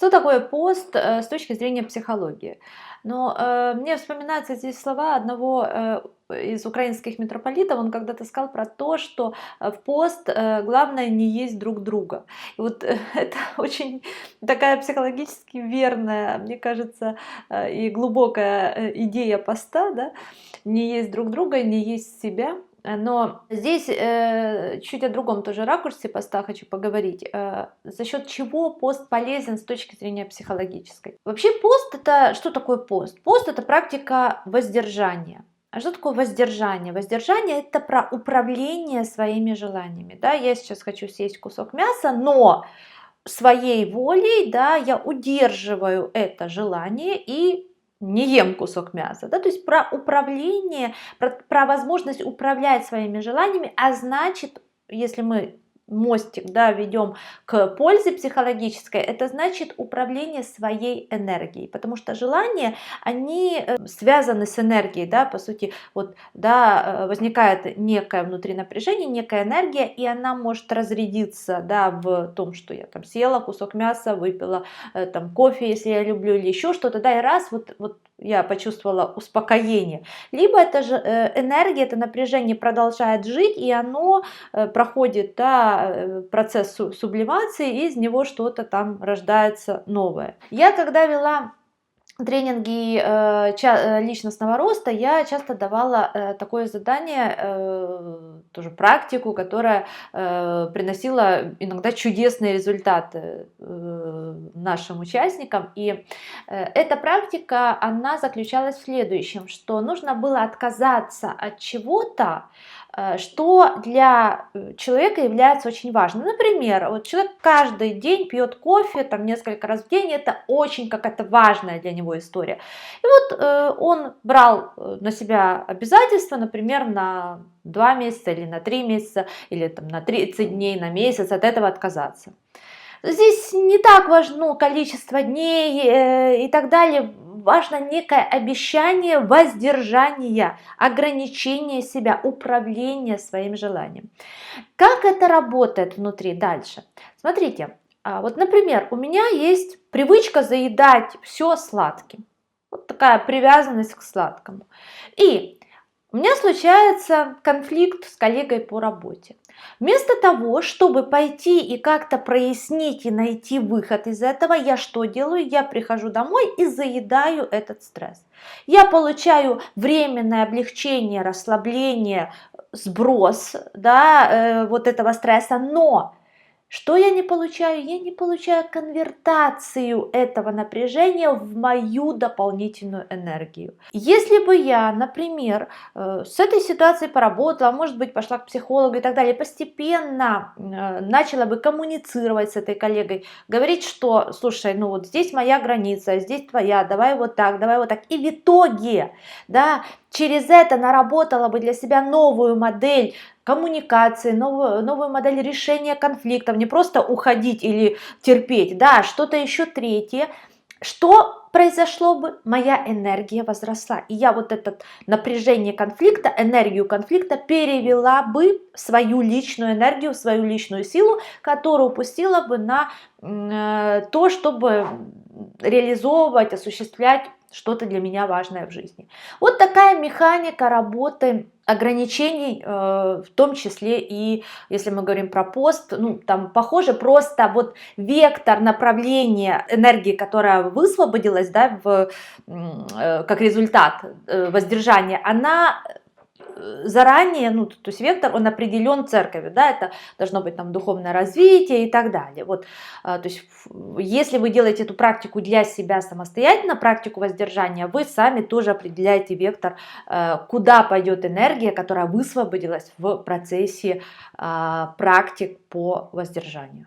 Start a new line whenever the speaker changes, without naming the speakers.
Что такое пост с точки зрения психологии? Но мне вспоминаются здесь слова одного из украинских митрополитов. Он когда-то сказал про то, что в пост главное не есть друг друга. И вот это очень такая психологически верная, мне кажется, и глубокая идея поста, да? Не есть друг друга, не есть себя. Но здесь чуть о другом тоже ракурсе поста хочу поговорить. За счет чего пост полезен с точки зрения психологической? Вообще пост это что такое пост? Пост это практика воздержания. А что такое воздержание? Воздержание это про управление своими желаниями. Да? Я сейчас хочу съесть кусок мяса, но своей волей, да, я удерживаю это желание и не ем кусок мяса, да, то есть про управление, про возможность управлять своими желаниями, а значит, если мы мостик, да, ведем к пользе психологической, это значит управление своей энергией, потому что желания, они связаны с энергией, да, по сути, вот, да, возникает некое внутри напряжение, некая энергия, и она может разрядиться, да, в том, что я там съела кусок мяса, выпила там кофе, если я люблю, или еще что-то, да, и раз вот я почувствовала успокоение. Либо это же энергия, это напряжение продолжает жить, и оно проходит, да, процесс сублимации, и из него что-то там рождается новое. Я когда вела тренинги личностного роста, я часто давала такое задание, тоже практику, которая приносила иногда чудесные результаты нашим участникам. И эта практика, она заключалась в следующем, что нужно было отказаться от чего-то, что для человека является очень важным. Например, вот человек каждый день пьет кофе, там несколько раз в день, это очень какая-то важная для него история. И вот он брал на себя обязательства, например, на 2 месяца или на 3 месяца, или там на 30 дней, на месяц от этого отказаться. Здесь не так важно количество дней и так далее. Важно некое обещание воздержания, ограничения себя, управления своим желанием. Как это работает внутри дальше? Смотрите, вот, например, у меня есть привычка заедать все сладким. Вот такая привязанность к сладкому. И у меня случается конфликт с коллегой по работе. Вместо того, чтобы пойти и как-то прояснить и найти выход из этого, я что делаю? Я прихожу домой и заедаю этот стресс. Я получаю временное облегчение, расслабление, сброс, да, вот этого стресса, но что я не получаю? Я не получаю конвертацию этого напряжения в мою дополнительную энергию. Если бы я, например, с этой ситуацией поработала, может быть, пошла к психологу и так далее, постепенно начала бы коммуницировать с этой коллегой, говорить, что, слушай, ну вот здесь моя граница, здесь твоя, давай вот так, и в итоге, да, через это наработала бы для себя новую модель коммуникации, новую модель решения конфликтов, не просто уходить или терпеть, да, что-то еще третье, что произошло бы? Моя энергия возросла, и я вот это напряжение конфликта, энергию конфликта перевела бы в свою личную энергию, в свою личную силу, которую пустила бы на то, чтобы реализовывать, осуществлять что-то для меня важное в жизни. Вот такая механика работы ограничений, в том числе и если мы говорим про пост, ну там похоже, просто вот вектор направления энергии, которая высвободилась, да, как результат воздержания, она заранее, ну, то есть вектор, он определен церковью, да, это должно быть там духовное развитие и так далее. Вот, то есть, если вы делаете эту практику для себя самостоятельно, практику воздержания, вы сами тоже определяете вектор, куда пойдет энергия, которая высвободилась в процессе практик по воздержанию.